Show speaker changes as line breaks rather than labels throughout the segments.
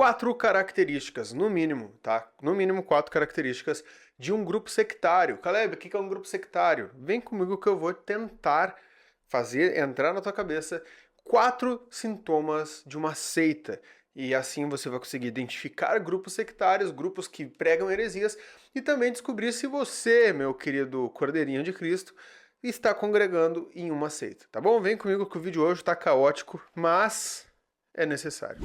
quatro características, no mínimo, tá? No mínimo quatro características de um grupo sectário. Caleb, o que é um grupo sectário? Vem comigo que eu vou tentar fazer entrar na tua cabeça quatro sintomas de uma seita. E assim você vai conseguir identificar grupos sectários, grupos que pregam heresias e também descobrir se você, meu querido Cordeirinho de Cristo, está congregando em uma seita, tá bom? Vem comigo que o vídeo hoje está caótico, mas é necessário.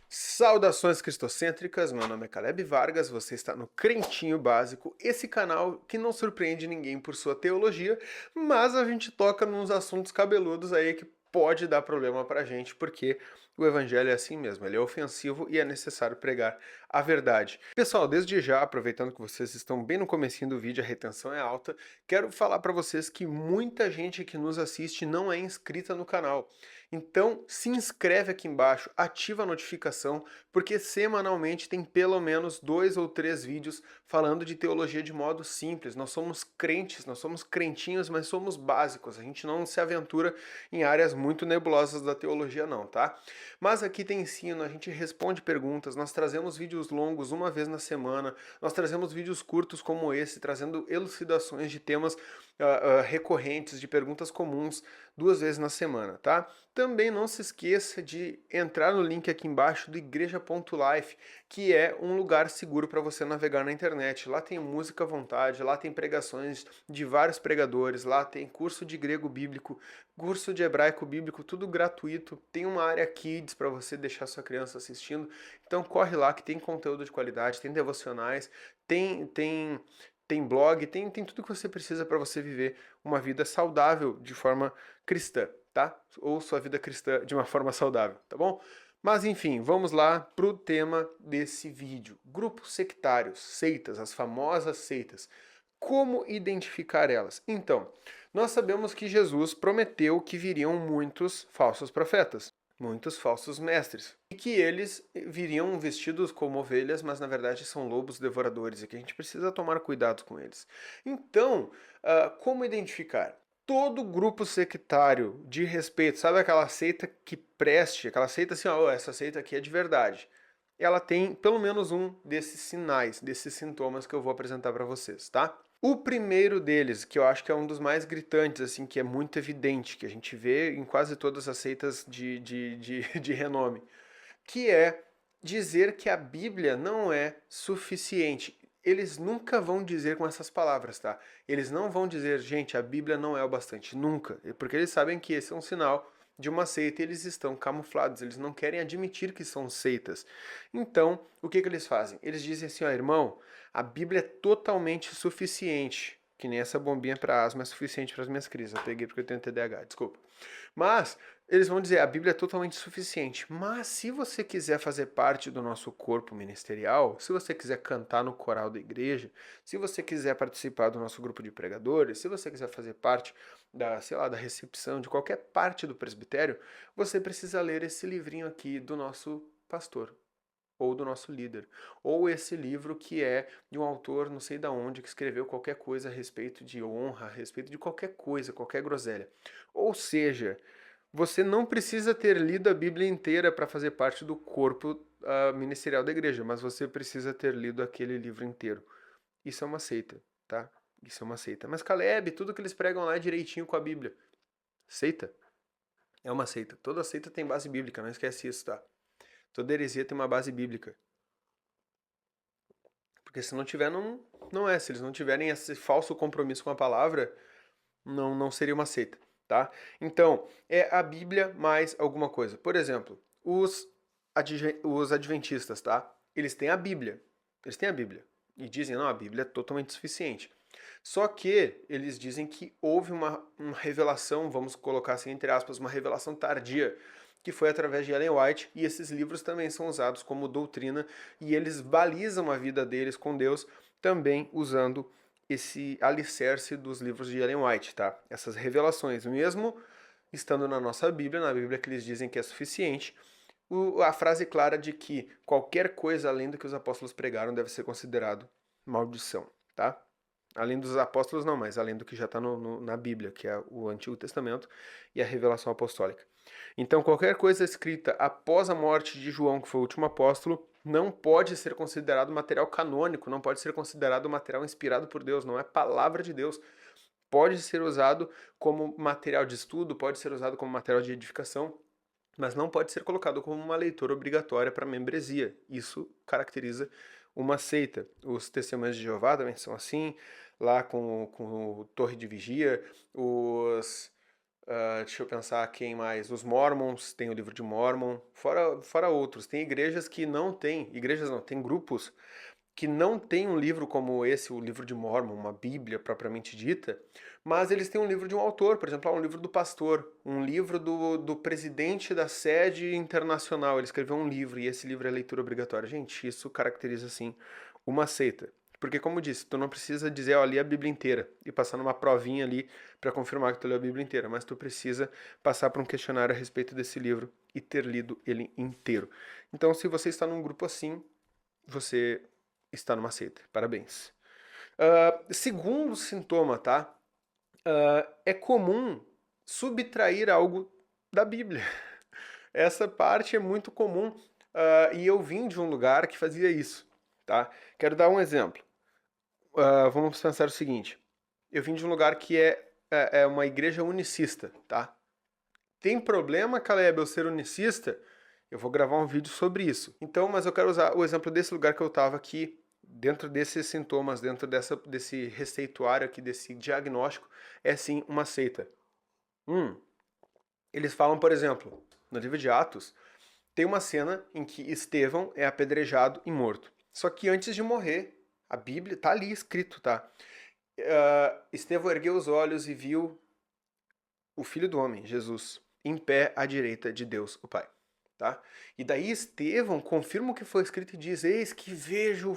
Saudações cristocêntricas, meu nome é Caleb Vargas, você está no Crentinho Básico, esse canal que não surpreende ninguém por sua teologia, mas a gente toca nos assuntos cabeludos aí que pode dar problema pra gente, porque o evangelho é assim mesmo, ele é ofensivo e é necessário pregar a verdade. Pessoal, desde já, aproveitando que vocês estão bem no comecinho do vídeo, a retenção é alta, quero falar para vocês que muita gente que nos assiste não é inscrita no canal. Então, se inscreve aqui embaixo, ativa a notificação, porque semanalmente tem pelo menos 2 ou 3 vídeos falando de teologia de modo simples. Nós somos crentes, nós somos crentinhos, mas somos básicos. A gente não se aventura em áreas muito nebulosas da teologia não, tá? Mas aqui tem ensino, a gente responde perguntas, nós trazemos vídeos longos uma vez na semana, nós trazemos vídeos curtos como esse, trazendo elucidações de temas recorrentes, de perguntas comuns, 2 vezes na semana, tá? Também não se esqueça de entrar no link aqui embaixo do igreja.life, que é um lugar seguro para você navegar na internet. Lá tem música à vontade, lá tem pregações de vários pregadores, lá tem curso de grego bíblico, curso de hebraico bíblico, tudo gratuito. Tem uma área kids para você deixar sua criança assistindo. Então corre lá que tem conteúdo de qualidade, tem devocionais, tem blog, tem tudo que você precisa para você viver uma vida saudável de forma cristã, tá? Ou sua vida cristã de uma forma saudável, tá bom? Mas enfim, vamos lá pro tema desse vídeo. Grupos sectários, seitas, as famosas seitas. Como identificar elas? Então, nós sabemos que Jesus prometeu que viriam muitos falsos profetas, muitos falsos mestres, e que eles viriam vestidos como ovelhas, mas na verdade são lobos devoradores, e que a gente precisa tomar cuidado com eles. Então, como identificar? Todo grupo sectário de respeito, sabe aquela seita que preste, aquela seita assim, ó, essa seita aqui é de verdade. Ela tem pelo menos um desses sinais, desses sintomas que eu vou apresentar para vocês, tá? O primeiro deles, que eu acho que é um dos mais gritantes, assim, que é muito evidente, que a gente vê em quase todas as seitas de renome, que é dizer que a Bíblia não é suficiente. Eles nunca vão dizer com essas palavras, tá? Eles não vão dizer, gente, a Bíblia não é o bastante. Nunca. Porque eles sabem que esse é um sinal de uma seita e eles estão camuflados. Eles não querem admitir que são seitas. Então, o que eles fazem? Eles dizem assim, ó, irmão, a Bíblia é totalmente suficiente. Que nem essa bombinha para asma é suficiente para as minhas crises. Eu peguei porque eu tenho TDAH, desculpa. Mas eles vão dizer, a Bíblia é totalmente suficiente. Mas se você quiser fazer parte do nosso corpo ministerial, se você quiser cantar no coral da igreja, se você quiser participar do nosso grupo de pregadores, se você quiser fazer parte da, sei lá, da recepção, de qualquer parte do presbitério, você precisa ler esse livrinho aqui do nosso pastor ou do nosso líder, ou esse livro que é de um autor não sei da onde, que escreveu qualquer coisa a respeito de honra, a respeito de qualquer coisa, qualquer groselha. Ou seja, você não precisa ter lido a Bíblia inteira para fazer parte do corpo ministerial da igreja, mas você precisa ter lido aquele livro inteiro. Isso é uma seita, tá? Isso é uma seita. Mas Caleb, tudo que eles pregam lá é direitinho com a Bíblia. Seita? É uma seita. Toda seita tem base bíblica, não esquece isso, tá? Toda heresia tem uma base bíblica. Porque se não tiver, não é. Se eles não tiverem esse falso compromisso com a palavra, não seria uma seita, tá? Então, é a Bíblia mais alguma coisa. Por exemplo, os adventistas, tá? Eles têm a Bíblia. Eles têm a Bíblia. E dizem, não, a Bíblia é totalmente suficiente. Só que eles dizem que houve uma revelação, vamos colocar assim entre aspas, uma revelação tardia, que foi através de Ellen White, e esses livros também são usados como doutrina, e eles balizam a vida deles com Deus também usando esse alicerce dos livros de Ellen White, tá? Essas revelações, mesmo estando na nossa Bíblia, na Bíblia que eles dizem que é suficiente, a frase clara de que qualquer coisa além do que os apóstolos pregaram deve ser considerado maldição, tá? Além dos apóstolos não, mas além do que já está na Bíblia, que é o Antigo Testamento e a revelação apostólica. Então, qualquer coisa escrita após a morte de João, que foi o último apóstolo, não pode ser considerado material canônico, não pode ser considerado material inspirado por Deus, não é palavra de Deus. Pode ser usado como material de estudo, pode ser usado como material de edificação, mas não pode ser colocado como uma leitura obrigatória para membresia. Isso caracteriza uma seita. Os Testemunhos de Jeová também são assim, lá com o Torre de Vigia, deixa eu pensar quem mais. Os Mormons, tem o livro de Mormon, fora outros. Tem igrejas que não têm, igrejas não, tem grupos que não tem um livro como esse, o livro de Mormon, uma Bíblia propriamente dita, mas eles têm um livro de um autor, por exemplo, um livro do pastor, um livro do presidente da sede internacional. Ele escreveu um livro e esse livro é leitura obrigatória. Gente, isso caracteriza, assim, uma seita. Porque, como eu disse, tu não precisa dizer, ó, li a Bíblia inteira e passar numa provinha ali para confirmar que tu leu a Bíblia inteira, mas tu precisa passar por um questionário a respeito desse livro e ter lido ele inteiro. Então, se você está num grupo assim, você está numa seita. Parabéns. Segundo sintoma, tá? É comum subtrair algo da Bíblia. Essa parte é muito comum e eu vim de um lugar que fazia isso, tá? Quero dar um exemplo. Vamos pensar o seguinte. Eu vim de um lugar que é uma igreja unicista, tá? Tem problema, Caleb, eu ser unicista? Eu vou gravar um vídeo sobre isso. Então, mas eu quero usar o exemplo desse lugar que eu estava aqui, dentro desses sintomas, dentro desse receituário aqui, desse diagnóstico, é sim uma seita. Eles falam, por exemplo, no livro de Atos, tem uma cena em que Estevão é apedrejado e morto. Só que antes de morrer, a Bíblia tá ali escrito, tá? Estevão ergueu os olhos e viu o Filho do Homem, Jesus, em pé à direita de Deus, o Pai. Tá? E daí Estevão confirma o que foi escrito e diz: eis que vejo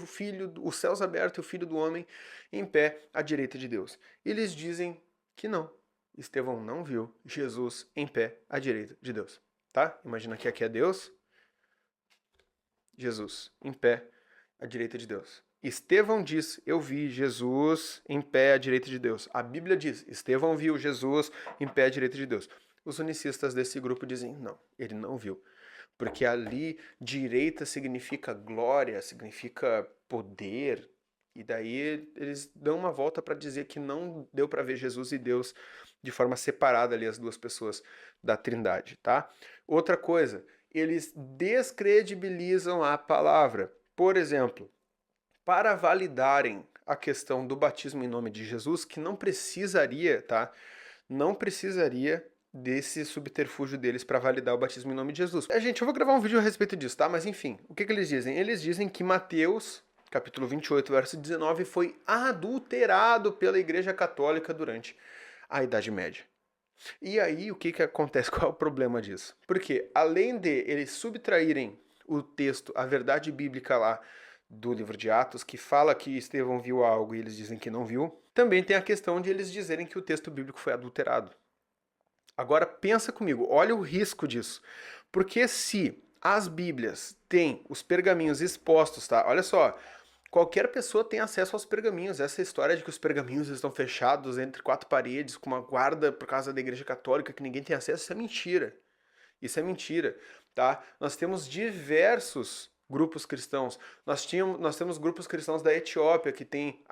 os céus abertos e o Filho do Homem em pé à direita de Deus. E eles dizem que não. Estevão não viu Jesus em pé à direita de Deus. Tá? Imagina que aqui é Deus, Jesus em pé à direita de Deus. Estevão diz: eu vi Jesus em pé à direita de Deus. A Bíblia diz: Estevão viu Jesus em pé à direita de Deus. Os unicistas desse grupo dizem: não, ele não viu. Porque ali direita significa glória, significa poder. E daí eles dão uma volta para dizer que não deu para ver Jesus e Deus de forma separada ali, as duas pessoas da Trindade, tá? Outra coisa, eles descredibilizam a palavra. Por exemplo, para validarem a questão do batismo em nome de Jesus, que não precisaria, tá? Não precisaria desse subterfúgio deles para validar o batismo em nome de Jesus. Gente, eu vou gravar um vídeo a respeito disso, tá? Mas enfim, o que eles dizem? Eles dizem que Mateus, capítulo 28, verso 19, foi adulterado pela Igreja Católica durante a Idade Média. E aí, o que acontece? Qual é o problema disso? Porque, além de eles subtraírem o texto, a verdade bíblica lá do livro de Atos, que fala que Estevão viu algo e eles dizem que não viu, também tem a questão de eles dizerem que o texto bíblico foi adulterado. Agora pensa comigo, olha o risco disso. Porque se as Bíblias têm os pergaminhos expostos, tá? Olha só, qualquer pessoa tem acesso aos pergaminhos. Essa história de que os pergaminhos estão fechados entre quatro paredes, com uma guarda por causa da Igreja Católica, que ninguém tem acesso, isso é mentira. Isso é mentira, tá? Nós temos diversos grupos cristãos. Nós temos grupos cristãos da Etiópia que têm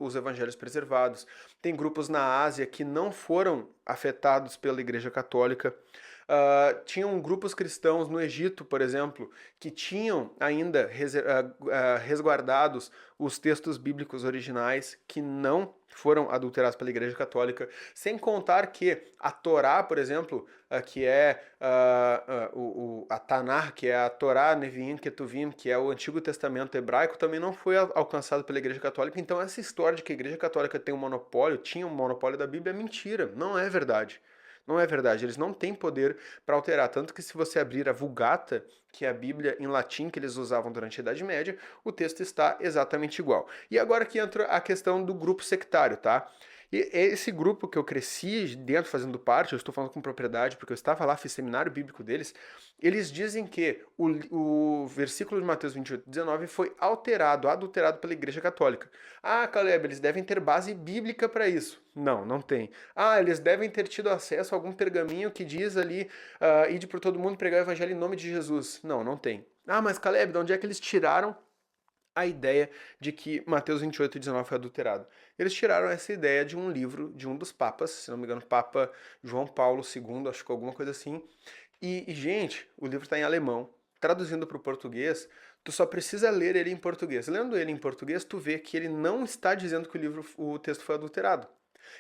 os evangelhos preservados. Tem grupos na Ásia que não foram afetados pela Igreja Católica. Tinham grupos cristãos no Egito, por exemplo, que tinham ainda resguardados os textos bíblicos originais que não foram adulterados pela Igreja Católica, sem contar que a Torá, por exemplo, que é a Tanar, que é a Torá, Neviim, Ketuvim, que é o Antigo Testamento hebraico, também não foi alcançado pela Igreja Católica. Então essa história de que a Igreja Católica tinha um monopólio da Bíblia é mentira, não é verdade. Não é verdade, eles não têm poder para alterar. Tanto que se você abrir a Vulgata, que é a Bíblia em latim que eles usavam durante a Idade Média, o texto está exatamente igual. E agora que entra a questão do grupo sectário, tá? E esse grupo que eu cresci dentro fazendo parte, eu estou falando com propriedade porque eu estava lá, fiz seminário bíblico deles, eles dizem que o versículo de Mateus 28, 19 foi adulterado pela Igreja Católica. Ah, Caleb, eles devem ter base bíblica para isso. Não, não tem. Ah, eles devem ter tido acesso a algum pergaminho que diz ali, ide por todo mundo pregar o evangelho em nome de Jesus. Não, não tem. Ah, mas Caleb, de onde é que eles tiraram a ideia de que Mateus 28:19 foi adulterado? Eles tiraram essa ideia de um livro de um dos papas, se não me engano, Papa João Paulo II, acho que alguma coisa assim. Gente, o livro está em alemão. Traduzindo para o português, tu só precisa ler ele em português. Lendo ele em português, tu vê que ele não está dizendo que o texto foi adulterado.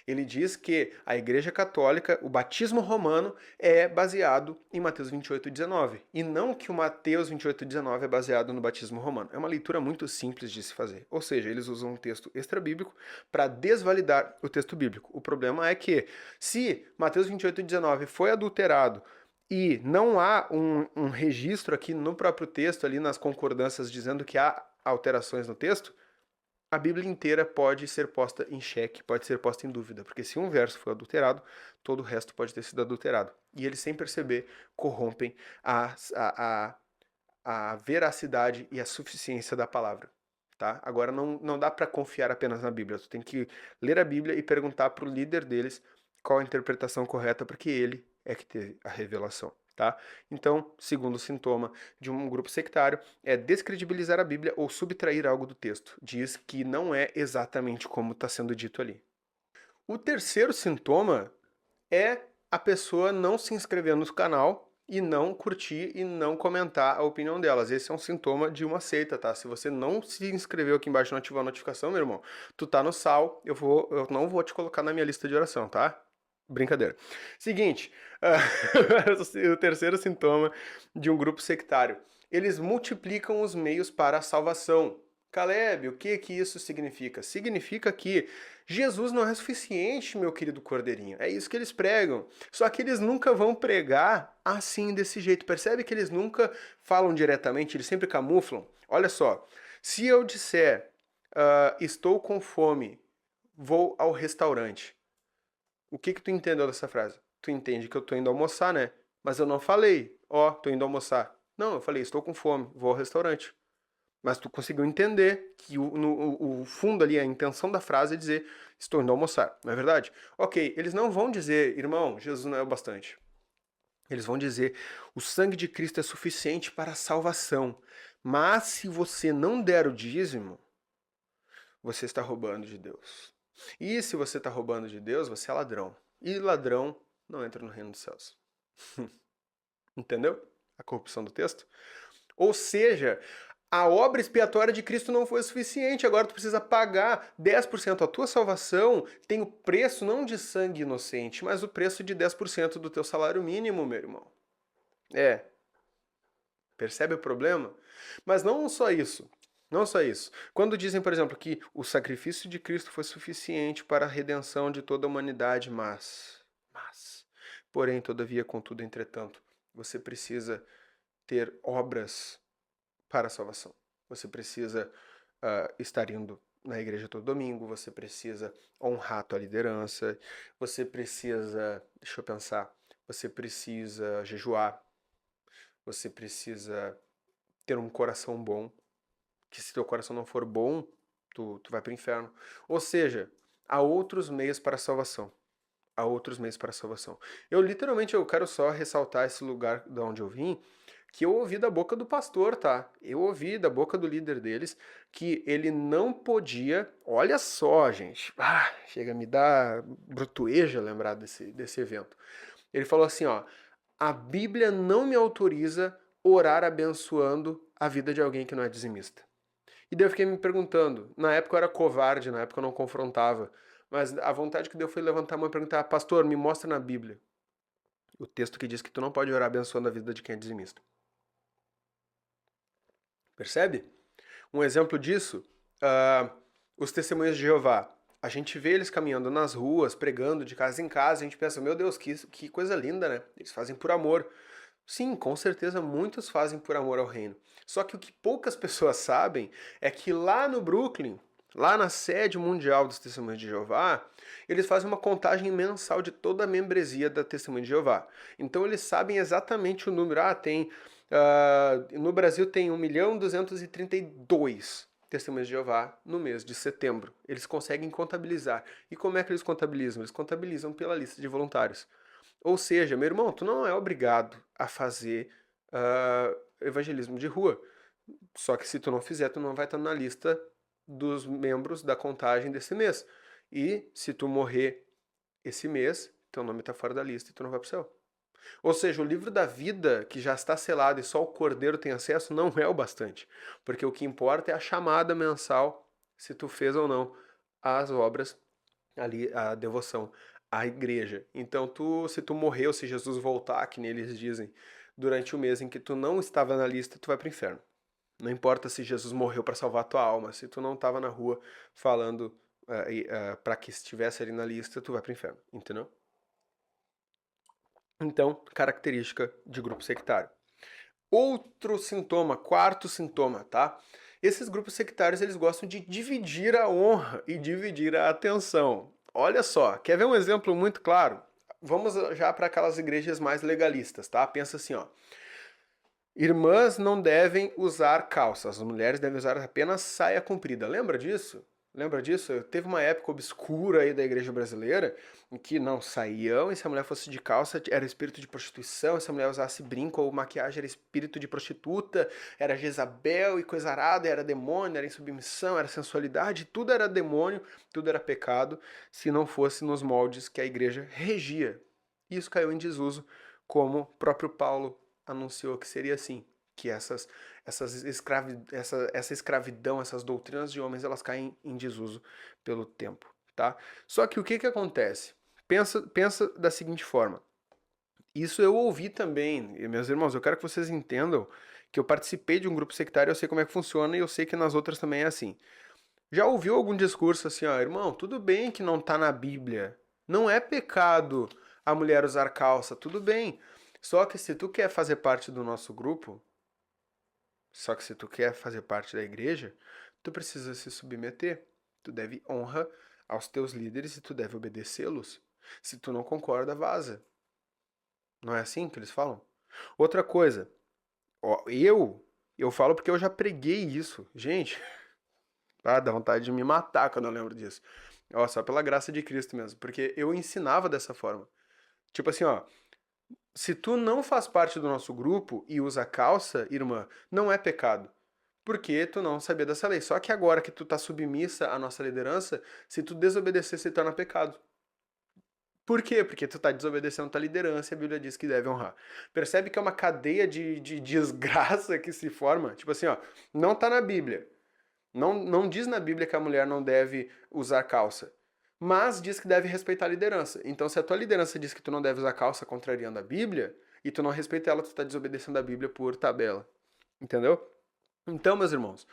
Ele diz que a Igreja Católica, o batismo romano, é baseado em Mateus 28:19. E não que o Mateus 28:19 é baseado no batismo romano. É uma leitura muito simples de se fazer. Ou seja, eles usam um texto extra-bíblico para desvalidar o texto bíblico. O problema é que, se Mateus 28:19 foi adulterado e não há um registro aqui no próprio texto, ali nas concordâncias, dizendo que há alterações no texto, a Bíblia inteira pode ser posta em xeque, pode ser posta em dúvida, porque se um verso foi adulterado, todo o resto pode ter sido adulterado. E eles, sem perceber, corrompem a veracidade e a suficiência da palavra. Tá? Agora, não dá para confiar apenas na Bíblia. Tu tem que ler a Bíblia e perguntar para o líder deles qual a interpretação correta, porque ele é que teve a revelação. Tá? Então, segundo sintoma de um grupo sectário é descredibilizar a Bíblia ou subtrair algo do texto. Diz que não é exatamente como está sendo dito ali. O terceiro sintoma é a pessoa não se inscrever no canal e não curtir e não comentar a opinião delas. Esse é um sintoma de uma seita, tá? Se você não se inscreveu aqui embaixo e não ativou a notificação, meu irmão, tu tá no sal, eu não vou te colocar na minha lista de oração, tá? Brincadeira. Seguinte, o terceiro sintoma de um grupo sectário. Eles multiplicam os meios para a salvação. Caleb, o que isso significa? Significa que Jesus não é suficiente, meu querido cordeirinho. É isso que eles pregam. Só que eles nunca vão pregar assim, desse jeito. Percebe que eles nunca falam diretamente, eles sempre camuflam? Olha só, se eu disser, estou com fome, vou ao restaurante. O que tu entendeu dessa frase? Tu entende que eu tô indo almoçar, né? Mas eu não falei, tô indo almoçar. Não, eu falei, estou com fome, vou ao restaurante. Mas tu conseguiu entender que o fundo ali, a intenção da frase é dizer, estou indo almoçar, não é verdade? Ok, eles não vão dizer, irmão, Jesus não é o bastante. Eles vão dizer, o sangue de Cristo é suficiente para a salvação. Mas se você não der o dízimo, você está roubando de Deus. E se você está roubando de Deus, você é ladrão. E ladrão não entra no reino dos céus. Entendeu? A corrupção do texto? Ou seja, a obra expiatória de Cristo não foi suficiente, agora tu precisa pagar 10%. A tua salvação tem o preço não de sangue inocente, mas o preço de 10% do teu salário mínimo, meu irmão. Percebe o problema? Mas não só isso. Não só isso. Quando dizem, por exemplo, que o sacrifício de Cristo foi suficiente para a redenção de toda a humanidade, porém, todavia, contudo, entretanto, você precisa ter obras para a salvação. Você precisa estar indo na igreja todo domingo, você precisa honrar a tua liderança, você precisa, deixa eu pensar, você precisa jejuar, você precisa ter um coração bom, que se teu coração não for bom, tu vai para o inferno. Ou seja, há outros meios para a salvação. Há outros meios para a salvação. Eu quero só ressaltar esse lugar de onde eu vim, que eu ouvi da boca do pastor, tá? Eu ouvi da boca do líder deles que ele não podia. Olha só, gente. Chega a me dar brutueja lembrar desse evento. Ele falou assim, ó, a Bíblia não me autoriza orar abençoando a vida de alguém que não é dizimista. E daí eu fiquei me perguntando, na época eu era covarde, na época eu não confrontava, mas a vontade que deu foi levantar a mão e perguntar, pastor, me mostra na Bíblia o texto que diz que tu não pode orar abençoando a vida de quem é dizimista. Percebe? Um exemplo disso, os testemunhos de Jeová. A gente vê eles caminhando nas ruas, pregando de casa em casa, a gente pensa, meu Deus, que coisa linda, né? Eles fazem por amor. Sim, com certeza muitos fazem por amor ao reino. Só que o que poucas pessoas sabem é que lá no Brooklyn, lá na sede mundial dos Testemunhos de Jeová, eles fazem uma contagem mensal de toda a membresia da Testemunha de Jeová. Então eles sabem exatamente o número. No Brasil tem 1.232.000 Testemunhas de Jeová no mês de setembro. Eles conseguem contabilizar. E como é que eles contabilizam? Eles contabilizam pela lista de voluntários. Ou seja, meu irmão, tu não é obrigado a fazer evangelismo de rua. Só que se tu não fizer, tu não vai estar na lista dos membros da contagem desse mês. E se tu morrer esse mês, teu nome está fora da lista e tu não vai pro céu. Ou seja, o livro da vida, que já está selado e só o Cordeiro tem acesso, não é o bastante. Porque o que importa é a chamada mensal, se tu fez ou não as obras ali, a devoção à igreja. Então, se tu morreu, se Jesus voltar, que neles dizem, durante o mês em que tu não estava na lista, tu vai pro inferno. Não importa se Jesus morreu para salvar tua alma, se tu não estava na rua falando para que estivesse ali na lista, tu vai pro inferno, entendeu? Então, característica de grupo sectário. Outro sintoma, quarto sintoma, tá? Esses grupos sectários, eles gostam de dividir a honra e dividir a atenção. Olha só, quer ver um exemplo muito claro? Vamos já para aquelas igrejas mais legalistas, tá? Pensa assim, ó. Irmãs não devem usar calças, as mulheres devem usar apenas saia comprida. Lembra disso? Lembra disso? Teve uma época obscura aí da igreja brasileira em que não saíam e se a mulher fosse de calça era espírito de prostituição, se a mulher usasse brinco ou maquiagem era espírito de prostituta, era Jezabel e coisa arada, era demônio, era insubmissão, era sensualidade, tudo era demônio, tudo era pecado, se não fosse nos moldes que a igreja regia. Isso caiu em desuso, como o próprio Paulo anunciou que seria assim, que essa escravidão, essas doutrinas de homens, elas caem em desuso pelo tempo, tá? Só que o que acontece? Pensa da seguinte forma. Isso eu ouvi também, e meus irmãos, eu quero que vocês entendam que eu participei de um grupo sectário, eu sei como é que funciona e eu sei que nas outras também é assim. Já ouviu algum discurso assim, ó, irmão, tudo bem que não tá na Bíblia, não é pecado a mulher usar calça, tudo bem. Só que se tu quer fazer parte do nosso grupo, só que se tu quer fazer parte da igreja, tu precisa se submeter. Tu deve honra aos teus líderes e tu deve obedecê-los. Se tu não concorda, vaza. Não é assim que eles falam? Outra coisa, ó, eu falo porque eu já preguei isso. Gente, dá vontade de me matar quando eu lembro disso. Ó, só pela graça de Cristo mesmo, porque eu ensinava dessa forma. Tipo assim, ó, se tu não faz parte do nosso grupo e usa calça, irmã, não é pecado. Porque tu não sabia dessa lei. Só que agora que tu tá submissa à nossa liderança, se tu desobedecer, se torna pecado. Por quê? Porque tu tá desobedecendo tua liderança e a Bíblia diz que deve honrar. Percebe que é uma cadeia de desgraça que se forma? Tipo assim, ó, não tá na Bíblia. Não diz na Bíblia que a mulher não deve usar calça. Mas diz que deve respeitar a liderança. Então, se a tua liderança diz que tu não deve usar calça contrariando a Bíblia, e tu não respeita ela, tu tá desobedecendo a Bíblia por tabela. Entendeu? Então, meus irmãos,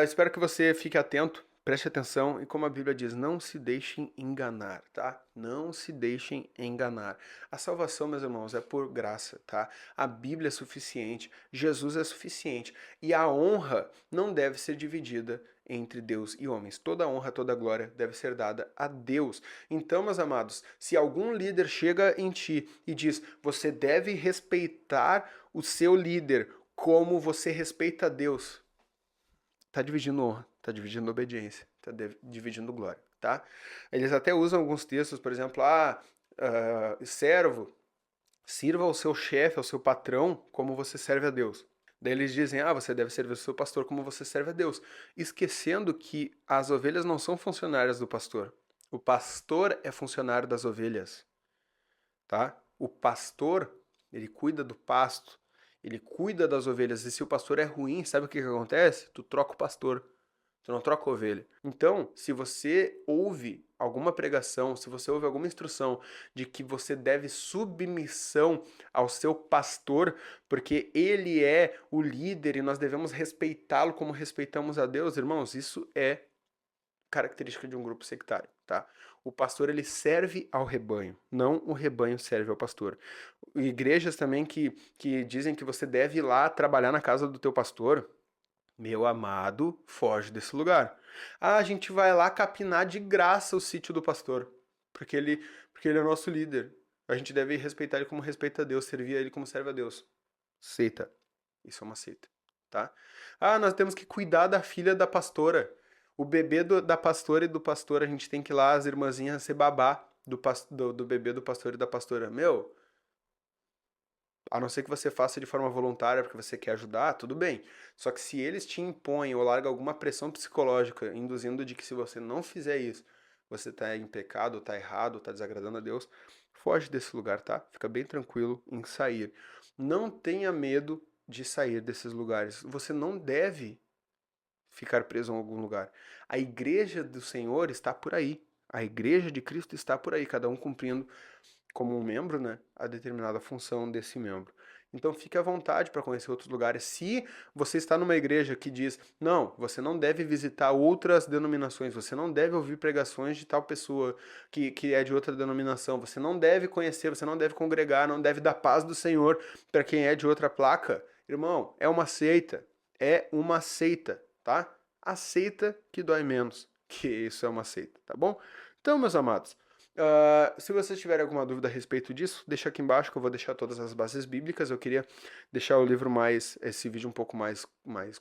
espero que você fique atento, preste atenção e como a Bíblia diz, não se deixem enganar, tá? Não se deixem enganar. A salvação, meus irmãos, é por graça, tá? A Bíblia é suficiente, Jesus é suficiente e a honra não deve ser dividida entre Deus e homens. Toda honra, toda glória deve ser dada a Deus. Então, meus amados, se algum líder chega em ti e diz, você deve respeitar o seu líder como você respeita a Deus, tá dividindo honra, tá dividindo obediência, tá dividindo glória, tá? Eles até usam alguns textos, por exemplo, servo, sirva ao seu chefe, ao seu patrão, como você serve a Deus. Daí eles dizem, você deve servir o seu pastor como você serve a Deus, esquecendo que as ovelhas não são funcionárias do pastor. O pastor é funcionário das ovelhas, tá? O pastor, ele cuida do pasto, ele cuida das ovelhas. E se o pastor é ruim, sabe o que acontece? Tu troca o pastor. Tu não troca a ovelha. Então, se você ouve alguma pregação, se você ouve alguma instrução de que você deve submissão ao seu pastor, porque ele é o líder e nós devemos respeitá-lo como respeitamos a Deus, irmãos, isso é característica de um grupo sectário, tá? O pastor, ele serve ao rebanho, não o rebanho serve ao pastor. Igrejas também que dizem que você deve ir lá trabalhar na casa do teu pastor, meu amado, foge desse lugar. A gente vai lá capinar de graça o sítio do pastor, porque ele é o nosso líder. A gente deve respeitar ele como respeita a Deus, servir a ele como serve a Deus. Seita. Isso é uma seita, tá? Nós temos que cuidar da filha da pastora. O bebê da pastora e do pastor, a gente tem que ir lá, as irmãzinhas, ser babá do bebê do pastor e da pastora. Meu, A não ser que você faça de forma voluntária porque você quer ajudar, tudo bem. Só que se eles te impõem ou largam alguma pressão psicológica, induzindo de que se você não fizer isso, você está em pecado, está errado, está desagradando a Deus, foge desse lugar, tá? Fica bem tranquilo em sair. Não tenha medo de sair desses lugares. Você não deve ficar preso em algum lugar. A igreja do Senhor está por aí. A igreja de Cristo está por aí, cada um cumprindo como um membro, né, a determinada função desse membro. Então fique à vontade para conhecer outros lugares. Se você está numa igreja que diz, não, você não deve visitar outras denominações, você não deve ouvir pregações de tal pessoa que é de outra denominação, você não deve conhecer, você não deve congregar, não deve dar paz do Senhor para quem é de outra placa, irmão, é uma seita. É uma seita, tá? A seita que dói menos, que isso é uma seita, tá bom? Então, meus amados, se vocês tiverem alguma dúvida a respeito disso, deixa aqui embaixo que eu vou deixar todas as bases bíblicas. Eu queria deixar o livro esse vídeo um pouco mais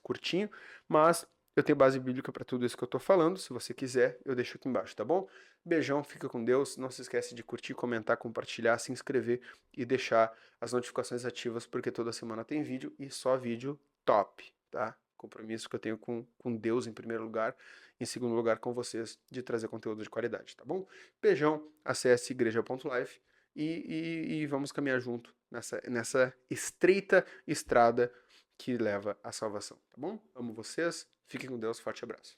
curtinho, mas eu tenho base bíblica para tudo isso que eu tô falando. Se você quiser, eu deixo aqui embaixo, tá bom? Beijão, fica com Deus. Não se esquece de curtir, comentar, compartilhar, se inscrever e deixar as notificações ativas, porque toda semana tem vídeo e só vídeo top, tá? Compromisso que eu tenho com Deus em primeiro lugar, em segundo lugar com vocês, de trazer conteúdo de qualidade, tá bom? Beijão, acesse igreja.life e vamos caminhar junto nessa estreita estrada que leva à salvação, tá bom? Amo vocês, fiquem com Deus, forte abraço.